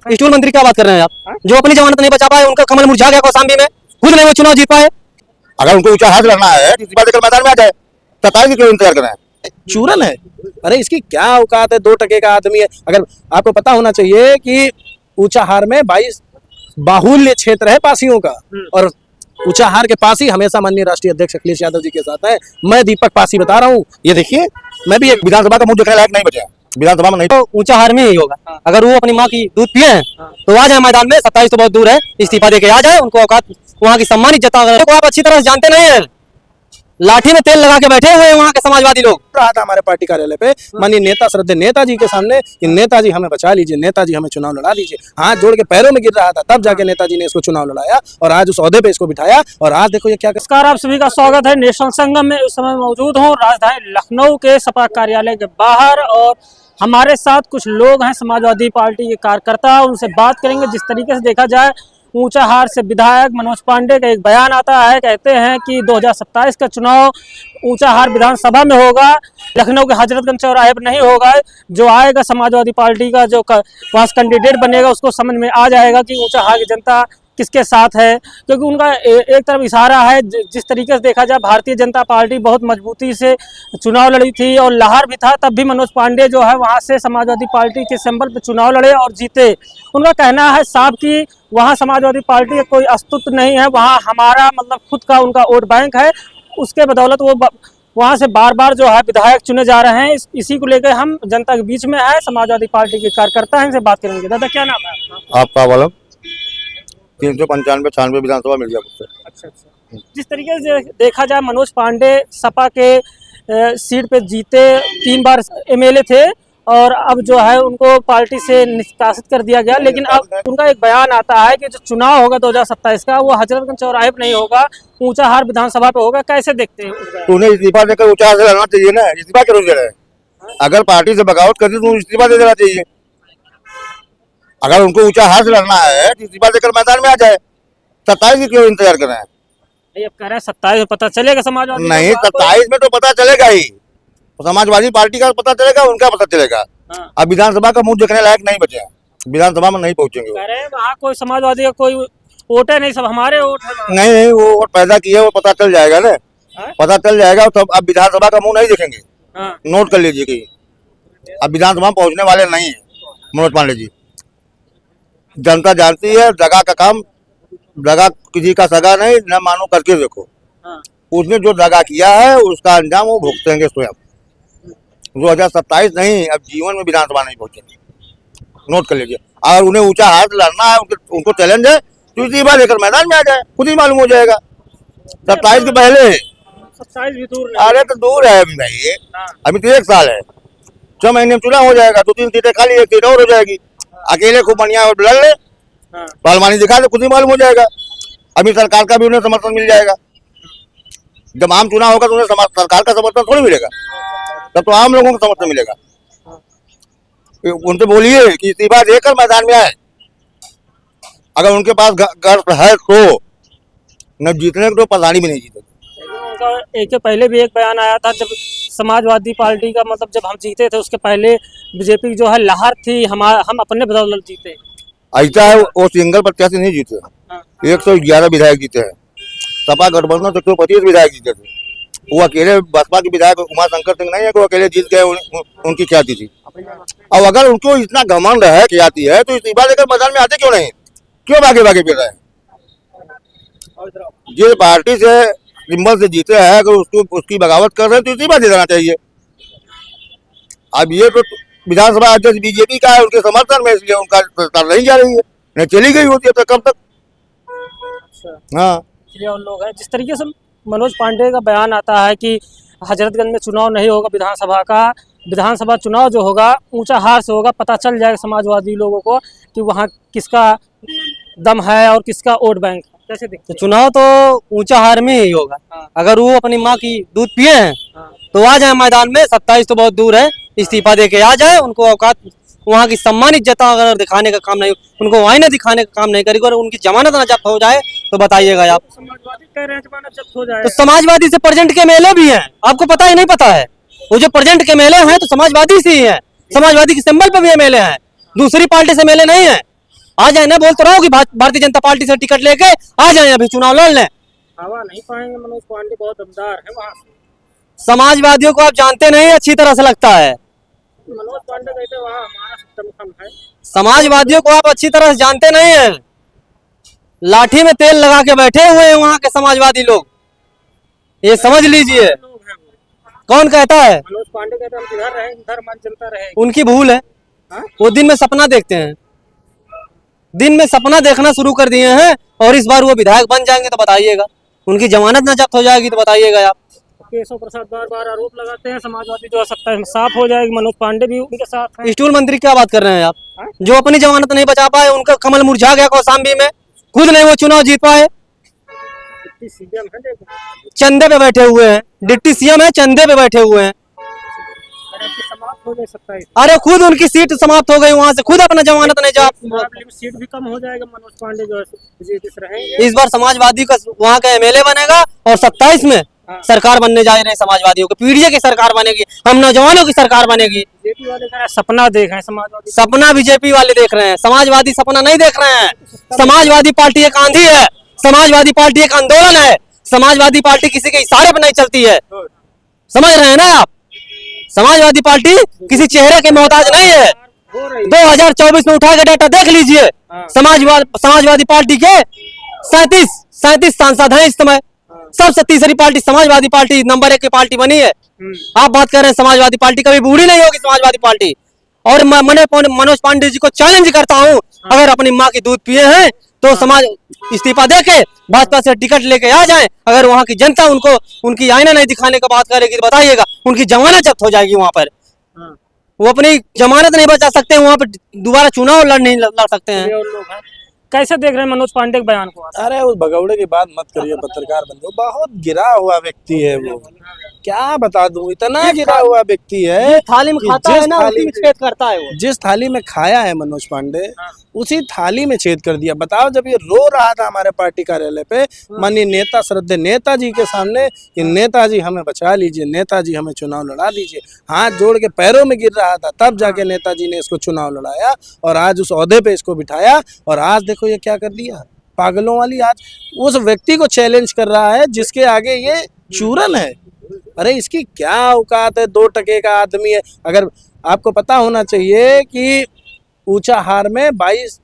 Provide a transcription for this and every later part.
Stool मंत्री क्या बात कर रहे हैं आप? जो अपनी जमानत नहीं बचा पाए, उनका कमल मुरझा गया कौशाम्बी में, खुद नहीं वो चुनाव जीत पाए। अगर उनको ऊंचा हाथ लड़ना है तो इसी बात लेकर मैदान में आ जाए। 27 क्यों इंतजार कर रहे हैं? चूरन है। अरे इसकी क्या औकात है, 2 टके का आदमी है। अगर आपको पता होना चाहिए कि ऊंचाहार में 22 बाहुल्य क्षेत्र है पासियों का, और ऊंचाहार के पास ही हमेशा माननीय राष्ट्रीय अध्यक्ष अखिलेश यादव जी के साथ है। मैं दीपक पासी बता रहा हूँ, ये देखिए, मैं भी एक विधानसभा का मुंह देखने लायक नहीं बचे हैं। विधानसभा में नहीं तो ऊंचाहार में ही होगा। अगर वो अपनी माँ की दूध पिए हैं तो आ जाए मैदान में। 27 तो बहुत दूर है, इस्तीफा देके आ जाए। उनको औकात, वहाँ की सम्मानित जनता को आप अच्छी तरह से जानते नहीं है। लाठी में तेल लगा के बैठे हुए हैं वहाँ के समाजवादी लोग। रहा था हमारे पार्टी कार्यालय पे माननीय नेता श्रद्धेय नेताजी के सामने कि नेताजी हमें बचा लीजिए, नेताजी हमें चुनाव लड़ा दीजिए। हाथ जोड़ के पैरों में गिर रहा था, तब जाके नेताजी ने इसको चुनाव लड़ाया और आज उस ओहदे पे इसको बिठाया। और आज देखो ये क्या। नमस्कार, आप सभी का स्वागत है। नेशनल संगम में इस समय मौजूद हूँ राजधानी लखनऊ के सपा कार्यालय के बाहर, और हमारे साथ कुछ लोग हैं समाजवादी पार्टी के कार्यकर्ता। उनसे बात करेंगे। जिस तरीके से देखा जाए, ऊंचाहार से विधायक मनोज पांडे का एक बयान आता है, कहते हैं कि 2027 का चुनाव ऊंचाहार विधानसभा में होगा, लखनऊ के हजरतगंज चौराहे पर नहीं होगा। जो आएगा समाजवादी पार्टी का जो वहाँ कैंडिडेट बनेगा, उसको समझ में आ जाएगा कि ऊंचाहार की जनता किसके साथ है। क्योंकि उनका एक तरफ इशारा है। जिस तरीके से देखा जाए, भारतीय जनता पार्टी बहुत मजबूती से चुनाव लड़ी थी और लहर भी था, तब भी मनोज पांडे जो है वहाँ से समाजवादी पार्टी के सिंबल पर चुनाव लड़े और जीते। उनका कहना है साहब कि वहाँ समाजवादी पार्टी का कोई अस्तित्व नहीं है, वहाँ हमारा मतलब खुद का उनका वोट बैंक है। उसके बदौलत वो वहाँ से बार बार जो है विधायक चुने जा रहे हैं। इसी को लेकर हम जनता के बीच में है, समाजवादी पार्टी के कार्यकर्ता हैं, इनसे बात करेंगे। दादा क्या नाम है आपका? वाला 395-96 विधानसभा मिल गया मुझसे। अच्छा। जिस तरीके से देखा जाए, मनोज पांडे सपा के सीट पे जीते, 3 बार एमएलए थे, और अब जो है उनको पार्टी से निष्कासित कर दिया गया। लेकिन अब उनका एक बयान आता है कि जो चुनाव होगा 2027 का, वो हजरतगंज चौराहे पर नहीं होगा, ऊंचाहार विधानसभा पे होगा। कैसे देखते हैं? तूने इस्तीफा देकर ऊंचाहार से लड़ना चाहिए ना। इस्तीफा क्यों दे रहे हैं? अगर पार्टी से बगावत करती तो इस्तीफा दे देना चाहिए। अगर उनको ऊंचाहार से लड़ना है तो इस्तीफा देकर मैदान में आ जाए। 27 क्यों इंतजार कर रहे हैं? अब कह रहे हैं 27 में पता चलेगा समाजवादी। नहीं, 27 में तो पता चलेगा ही। समाजवादी पार्टी का पता चलेगा, उनका पता चलेगा। अब विधानसभा का मुंह देखने लायक नहीं बचे हैं, विधानसभा में नहीं पहुंचेंगे। कह रहे हैं वहाँ कोई समाजवादी का कोई वोट है नहीं, सब हमारे वोट है। नहीं, वो वोट पैदा किए, वो पता चल जाएगा ना। पता चल जाएगा तब। अब विधानसभा का मुंह नहीं देखेंगे। नोट कर लीजिए कि अब विधानसभा में पहुंचने वाले नहीं है मनोज पांडे जी। जनता जानती है, जगह का काम, दगा किसी का सगा नहीं, न मानो करके देखो। उसने जो दगा किया है उसका अंजाम वो भुगतेंगे स्वयं। 2027 नहीं, अब जीवन में विधानसभा नहीं पहुंचेंगे। नोट कर लीजिए। अगर उन्हें ऊंचा हाथ लड़ना है, उनको चैलेंज है, तो इस्तीफा लेकर मैदान में आ जाए, खुद ही मालूम हो जाएगा। 27 के पहले 27 भी दूर नहीं। अरे तो दूर है अभी भाई, अभी तो 1 साल है। 6 महीने में चुनाव हो जाएगा, 2-3 सीटें खाली, 1 सीट और हो जाएगी। अकेले खूब बढ़िया और लड़ ले, पालमानी दिखा दे, खुद ही मालूम हो जाएगा। अभी सरकार का भी उन्हें समर्थन मिल जाएगा। जब आम चुनाव होगा तो उन्हें सरकार का समर्थन थोड़ी मिलेगा, तब तो आम लोगों को समर्थन मिलेगा। उनसे बोलिए कि इस्तीफा देकर मैदान में आए। अगर उनके पास गर्व है तो न जीतने को तो पलानी भी नहीं जीतेगी। एक पहले भी एक बयान आया था, जब समाजवादी पार्टी का मतलब जब हम जीते थे, उसके पहले बीजेपी जो है लहर थी, हम अपने बदौलत जीते। ऐसा है, वो सिंगल प्रत्याशी नहीं जीते। 111 विधायक जीते हैं। सपा गठबंधन से 125 विधायक जीते थे। वो अकेले बसपा के विधायक उमाशंकर सिंह नहीं है कि वो अकेले जीत गए, उनकी ख्याति थी। अब अगर उनको इतना घमंड है, ख्याति है, तो इस्तीफा देकर मैदान में आते क्यों नहीं? क्यों भागे भागे फिर रहे हैं? जिस पार्टी से सिंबल से जीते हैं, अगर उसकी बगावत कर रहे हैं तो इस्तीफा दे देना चाहिए। अब ये तो विधानसभा अध्यक्ष बीजेपी का है, उनके समर्थन में, इसलिए उनका सरकार नहीं जा रही है। नहीं चली गई होती है तो कब तक? हाँ, और लोग हैं। जिस तरीके से मनोज पांडे का बयान आता है कि हजरतगंज में चुनाव नहीं होगा विधानसभा का, विधानसभा चुनाव जो होगा ऊंचाहार से होगा, पता चल जाएगा समाजवादी लोगों को कि वहाँ किसका दम है और किसका वोट बैंक है। कैसे देखते हैं? चुनाव तो ऊंचाहार में ही होगा। अगर वो अपनी माँ की दूध पिए हैं तो आ जाए मैदान में। 27 तो बहुत दूर है, इस्तीफा देके आ जाए। उनको औकात, वहाँ की सम्मानित जनता अगर दिखाने का काम नहीं, उनको आईने दिखाने का काम नहीं करेगी और उनकी जमानत न जब्त हो जाए तो बताइएगा आप। समाजवादी कह रहे हैं जमानत जब्त हो जाए, तो समाजवादी से प्रेजेंट के मेले भी हैं, आपको पता ही नहीं पता है। वो जो प्रेजेंट के मेले हैं तो समाजवादी से ही है, समाजवादी के सिंबल पे भी मेले हैं, दूसरी पार्टी से मेले नहीं है। आ जाए ना, बोल तो रहा हूँ कि भारतीय जनता पार्टी से टिकट लेके आ जाए, अभी चुनाव लड़ लें। हवा नहीं पाएंगे, मनोज पांडे बहुत दमदार है वहाँ से। समाजवादियों को आप जानते नहीं अच्छी तरह से लगता है, मनोज पांडे कहते वहाँ हमारा दमखम है। समाजवादियों को आप अच्छी तरह से जानते नहीं है, लाठी में तेल लगा के बैठे हुए हैं वहां के समाजवादी लोग, ये समझ लीजिए। लोग हैं वो। कौन कहता है? मनोज पांडे कहते हम इधर रहे, इधर मन चलता रहे। उनकी भूल है, हाँ? वो दिन में सपना देखते हैं, दिन में सपना देखना शुरू कर दिए हैं, और इस बार वो विधायक बन जाएंगे तो बताइएगा, उनकी जमानत न जब्त हो जाएगी तो बताइएगा आप। केशव प्रसाद बार बार आरोप लगाते हैं समाजवादी जो सत्ता में साफ हो जाएगी, मनोज पांडे भी उनके साथ हैं। स्टूल मंत्री क्या बात कर रहे हैं आप? हाँ? जो अपनी जमानत नहीं बचा पाए, उनका कमल मुरझा गया कौशाम्बी में, खुद नहीं वो चुनाव जीत पाए, डिप्टी सीएम है, देखो चंदे पे बैठे हुए हैं, डिप्टी सीएम है, चंदे पे बैठे हुए हैं। अरे आपकी समाप्त हो गई 27। अरे खुद उनकी सीट समाप्त हो गई, वहां से खुद अपना जमानत नहीं जा। सीट भी कम हो जाएगा, मनोज पांडे जो है विजेता रहेंगे। इस बार समाजवादी का वहां का एमएलए बनेगा, और 27 में सरकार बनने जा रही है समाजवादियों की, पीडीए की सरकार बनेगी, हम नौजवानों की सरकार बनेगी। बीजेपी वाले कह रहे हैं सपना देख रहे हैं समाजवादी। सपना बीजेपी वाले देख रहे हैं, समाजवादी सपना नहीं देख रहे हैं। समाजवादी पार्टी एक आंधी है, समाजवादी पार्टी एक आंदोलन है, समाजवादी पार्टी किसी के इशारे पर नहीं चलती है, समझ रहे हैं ना आप? समाजवादी पार्टी किसी चेहरे के मोहताज नहीं है। 2024 में उठा के डाटा देख लीजिए, समाजवादी पार्टी के 37 सांसद हैं इस समय, सबसे तीसरी पार्टी समाजवादी पार्टी नंबर 1 की पार्टी बनी है। आप बात कर रहे हैं समाजवादी पार्टी कभी बूढ़ी नहीं होगी समाजवादी पार्टी। और मैं मनोज पांडे जी को चैलेंज करता हूं, अगर अपनी माँ की दूध पिए हैं तो समाज इस्तीफा देके भाजपा से टिकट लेके आ जाएं। अगर वहां की जनता उनको उनकी आईना नहीं दिखाने का बात करेगी तो बताइएगा, उनकी जमानत जब्त हो जाएगी वहां पर। वो अपनी जमानत नहीं बचा सकते, वहां पर दोबारा चुनाव लड़ सकते हैं। कैसे देख रहे हैं मनोज पांडे के बयान को? अरे उस भगौड़े की बात मत करिए पत्रकार बंधु, बहुत गिरा हुआ व्यक्ति है वो, क्या बता दूं, इतना गिरा हुआ व्यक्ति है। थाली में कि खाता जिस है ना, थाली उसी में छेद करता है वो। जिस थाली में खाया है मनोज पांडे, उसी थाली में छेद कर दिया। बताओ, जब ये रो रहा था हमारे पार्टी कार्यालय पे, माननीय नेता श्रद्धेय नेताजी के सामने कि नेताजी हमें बचा लीजिए, नेताजी हमें चुनाव लड़ा दीजिए, हाथ जोड़ के पैरों में गिर रहा था, तब जाके नेताजी ने इसको चुनाव लड़ाया और आज उस ओहदे पे इसको बिठाया। और आज देखो ये क्या कर दिया, पागलों वाली आज उस व्यक्ति को चैलेंज कर रहा है जिसके आगे ये चूरन है। अरे इसकी क्या औकात है, 2 टके का आदमी है। अगर आपको पता होना चाहिए कि ऊंचाहार में 22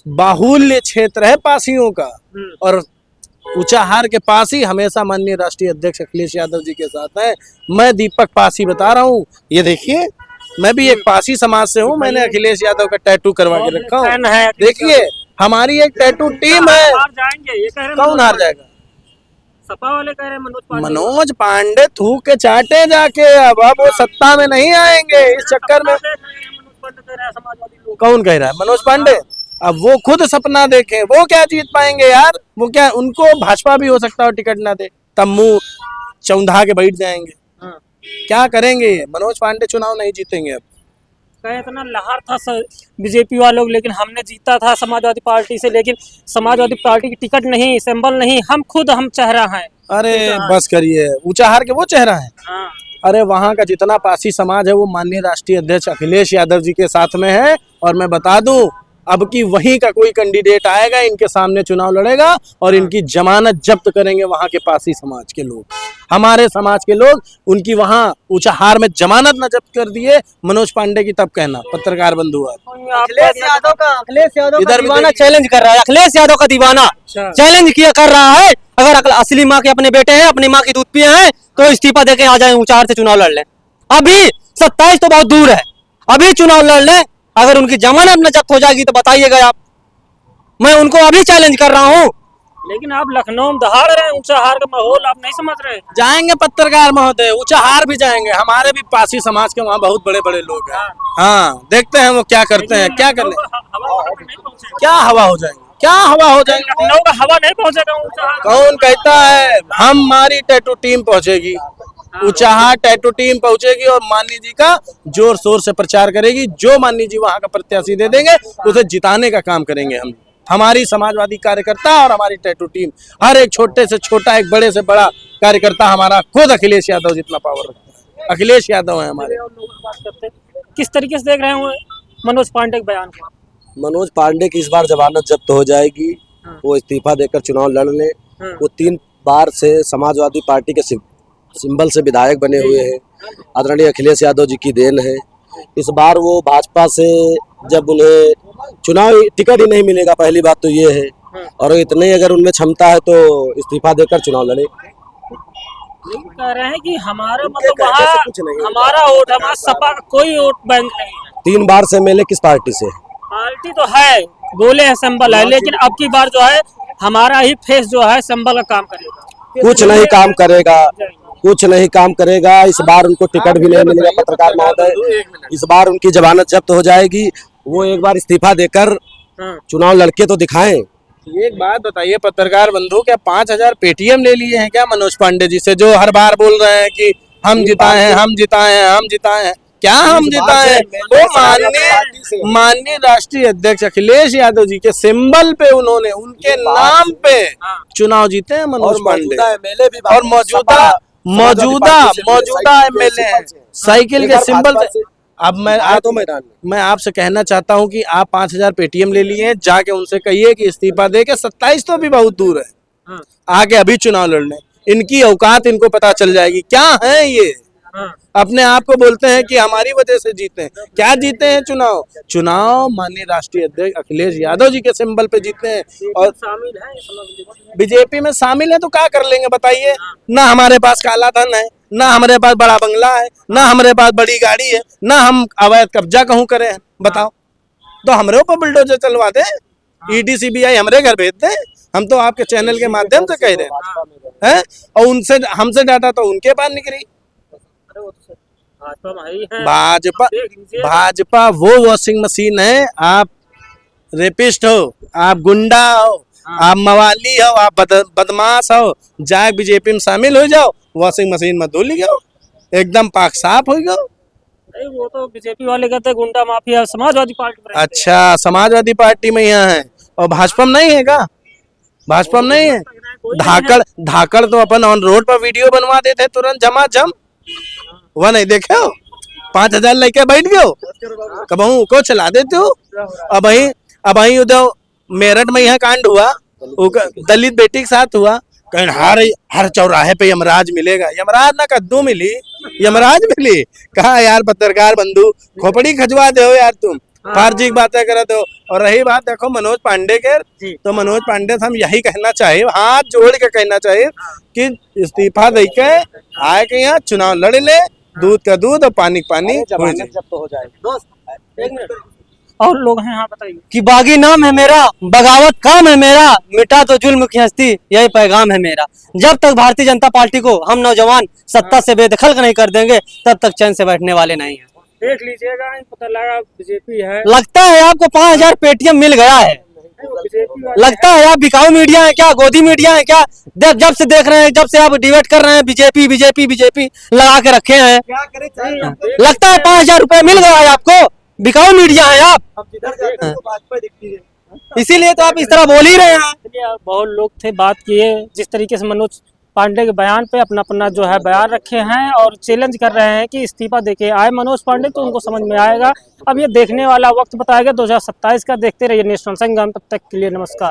बाहुल्य क्षेत्र है पासियों का, और ऊंचाहार के पास ही हमेशा माननीय राष्ट्रीय अध्यक्ष अखिलेश यादव जी के साथ है। मैं दीपक पासी बता रहा हूँ, ये देखिए, मैं भी एक पासी समाज से हूँ, मैंने अखिलेश यादव का टैटू करवा के रखा हूँ। देखिए, हमारी एक टैटू टीम है। जाएंगे ये कह रहे हैं, कौन हार जाएगा? सपा वाले कह रहे हैं मनोज पांडे। मनोज पांडे थूक के चाटे जाके, अब वो सत्ता में नहीं आएंगे इस चक्कर में। मनोज पांडे कह रहे हैं समाजवादी लोग। कौन कह रहा है? मनोज पांडे। अब वो खुद सपना देखें, वो क्या जीत पाएंगे यार? वो क्या, उनको भाजपा भी हो सकता है टिकट ना दे, तब मुंह चौंधा के बैठ जाएंगे। क्या करेंगे? मनोज पांडे चुनाव नहीं जीतेंगे। अब कहे इतना लहर था बीजेपी वालों, लेकिन हमने जीता था समाजवादी पार्टी से, लेकिन समाजवादी पार्टी की टिकट नहीं, सिंबल नहीं, हम चेहरा हैं। अरे बस करिए, ऊंचाहार के वो चेहरा है। अरे वहाँ का जितना पासी समाज है वो माननीय राष्ट्रीय अध्यक्ष अखिलेश यादव जी के साथ में है। और मैं बता दूं, अब की वहीं का कोई कैंडिडेट आएगा, इनके सामने चुनाव लड़ेगा और इनकी जमानत जब्त करेंगे वहां के पासी समाज के लोग, हमारे समाज के लोग। उनकी वहां ऊंचाहार में जमानत न जब्त कर दिए मनोज पांडे की, तब कहना पत्रकार बंधु। अखिलेश यादव का दीवाना चैलेंज कर रहा है, अखिलेश यादव का दीवाना चैलेंज किया कर रहा है। अगर असली माँ के अपने बेटे हैं, अपनी माँ की दूध पिए हैं, तो इस्तीफा देके आ जाए, ऊंचाहार से चुनाव लड़ लें। अभी 27 तो बहुत दूर है, अभी चुनाव लड़ लें। अगर उनकी जमानत न जब्त हो जाएगी तो बताइएगा आप, मैं उनको अभी चैलेंज कर रहा हूँ। लेकिन आप लखनऊ में दहाड़ रहे हैं, ऊंचाहार का माहौल आप नहीं समझ रहे। जाएंगे पत्रकार महोदय, ऊंचाहार भी जाएंगे, हमारे भी पासी समाज के वहाँ बहुत बड़े बड़े लोग हैं। हाँ, देखते हैं वो क्या करते हैं, क्या कर ले। क्या हवा हो जाएंगे, क्या हवा हो जाएंगे? लखनऊ का हवा नहीं पहुंचेगा ऊंचाहार। कौन कहता है? हमारी टैटू टीम पहुंचेगी, ऊंचाहार टैटू टीम पहुंचेगी और माननीय जी का जोर शोर से प्रचार करेगी। जो माननीय जी वहां का प्रत्याशी दे देंगे उसे जिताने का काम करेंगे हम। हमारी समाजवादी कार्यकर्ता और हमारी टैटू टीम, हर एक छोटे से छोटा, एक बड़े से बड़ा कार्यकर्ता हमारा खुद अखिलेश यादव जितना पावर रखता है। अखिलेश यादव है हमारे। किस तरीके से देख रहे हैं मनोज पांडे के बयान को? मनोज पांडे की इस बार जमानत जब्त हो जाएगी। वो इस्तीफा देकर चुनाव लड़ ले। वो 3 बार से समाजवादी पार्टी के सिंबल से विधायक बने हुए हैं। आदरणीय अखिलेश यादव जी की देन है। इस बार वो भाजपा से जब उन्हें चुनाव टिकट ही नहीं मिलेगा, पहली बात तो ये है, और इतने अगर उनमें क्षमता है तो इस्तीफा देकर चुनाव लड़े। कह रहे हैं कि हमारा मतलब वहाँ हमारा वोट, हमारा सपा का कोई वोट बैंक नहीं है। 3 बार से मिले किस पार्टी से? पार्टी तो है, बोले है संबल है, लेकिन अब की बार जो है हमारा ही फेस जो है संबल का काम करेगा। कुछ नहीं काम करेगा, कुछ नहीं काम करेगा। इस बार उनको टिकट भी नहीं मिलेगा। पत्रकार महोदय, इस बार उनकी जमानत जब्त हो जाएगी। वो एक बार इस्तीफा देकर चुनाव लड़के तो दिखाएं। एक बात बताइए पत्रकार बंधु, क्या 5000 पेटीएम ले लिए हैं क्या मनोज पांडे जी से, जो हर बार बोल रहे हैं कि हम जिताए हैं, हम जिताए हैं, हम जिताए हैं? क्या हम जिताए हैं? वो माननीय राष्ट्रीय अध्यक्ष अखिलेश यादव जी के सिंबल पे, उन्होंने उनके नाम पे चुनाव जीते हैं मनोज पांडे। और मौजूदा एमएलए हैं साइकिल के सिंबल से। अब मैं आपसे कहना चाहता हूं कि आप 5000 पेटीएम ले लिए हैं, जाके उनसे कहिए कि इस्तीफा दे के 27 तो अभी बहुत दूर है, आगे अभी चुनाव लड़ने। इनकी औकात इनको पता चल जाएगी क्या है ये। अपने आप को बोलते हैं कि हमारी वजह से जीते हैं। क्या जीते हैं चुनाव माननीय राष्ट्रीय अध्यक्ष अखिलेश यादव जी के सिंबल पे जीते हैं। और शामिल है बीजेपी में शामिल है तो क्या कर लेंगे बताइए? ना हमारे पास काला धन है, ना हमारे पास बड़ा बंगला है, ना हमारे पास बड़ी गाड़ी है, ना हम अवैध कब्जा कहूँ करे हैं। बताओ, तो हमारे ऊपर बुलडोजर चलवा दे, ईडी सीबीआई हमारे घर भेज दे। हम तो आपके चैनल के माध्यम से कह रहे हैं। और उनसे हमसे डाटा तो उनके पास निकली। भाजपा वो वॉशिंग मशीन है। आप रेपिस्ट हो, आप गुंडा हो, आप मवाली हो, आप बदमाश हो, जाए बीजेपी में शामिल हो जाओ, वॉशिंग मशीन में धो लियो, एकदम पाक साफ हो गयो। वो तो बीजेपी वाले कहते हैं गुंडा माफिया समाजवादी पार्टी में। अच्छा, समाजवादी पार्टी में यहाँ है और भाजपा में नहीं है क्या? भाजपा में नहीं है। धाकड़ तो अपन ऑन रोड पर वीडियो बनवा देते तुरंत झमाझम। वह नहीं देखे हो? 5000 लेके बैठ गयो, कबहू को चला देते हो। अब वही उधर मेरठ में यह कांड हुआ, दलित बेटी के साथ हुआ। कहीं हर चौराहे पे यमराज मिलेगा। यमराज ना कद्दू मिली, यमराज मिली। कहा यार पत्रकार बंधु, खोपड़ी खजवा दे हो यार, तुम फार्जी बातें करते हो। और रही बात देखो मनोज पांडे के, तो मनोज पांडे से हम यही कहना चाहिए, हाथ जोड़ के कहना चाहिए कि इस्तीफा दे के आए के यहाँ चुनाव लड़ ले, दूध का दूध और पानी का पानी हो जाएगी। और लोग हैं यहाँ बताइए कि बागी नाम है मेरा, बगावत काम है मेरा, मिटा तो जुल्म की हस्ती, यही पैगाम है मेरा। जब तक भारतीय जनता पार्टी को हम नौजवान सत्ता से बेदखल नहीं कर देंगे, तब तक चैन से बैठने वाले नहीं हैं। देख लीजिएगा, पता लगा बीजेपी है। लगता है आपको 5000 पेटीएम मिल गया है। लगता है आप बिकाऊ मीडिया है क्या, गोदी मीडिया है क्या? जब से देख रहे हैं, जब से आप डिबेट कर रहे हैं, बीजेपी बीजेपी बीजेपी लगा के रखे हैं। लगता है 5000 रुपए मिल गया है आपको, बिकाऊ मीडिया है आप। इसीलिए तो आप इस तरह बोल ही रहे हैं। बहुत लोग थे, बात किए, जिस तरीके से मनोज पांडे के बयान पे अपना अपना जो है बयान रखे हैं और चैलेंज कर रहे हैं कि इस्तीफा देके आए मनोज पांडे, तो उनको समझ में आएगा। अब ये देखने वाला वक्त बताएगा 2027 का। देखते रहिए नेशनल संगम, तब तक के लिए नमस्कार।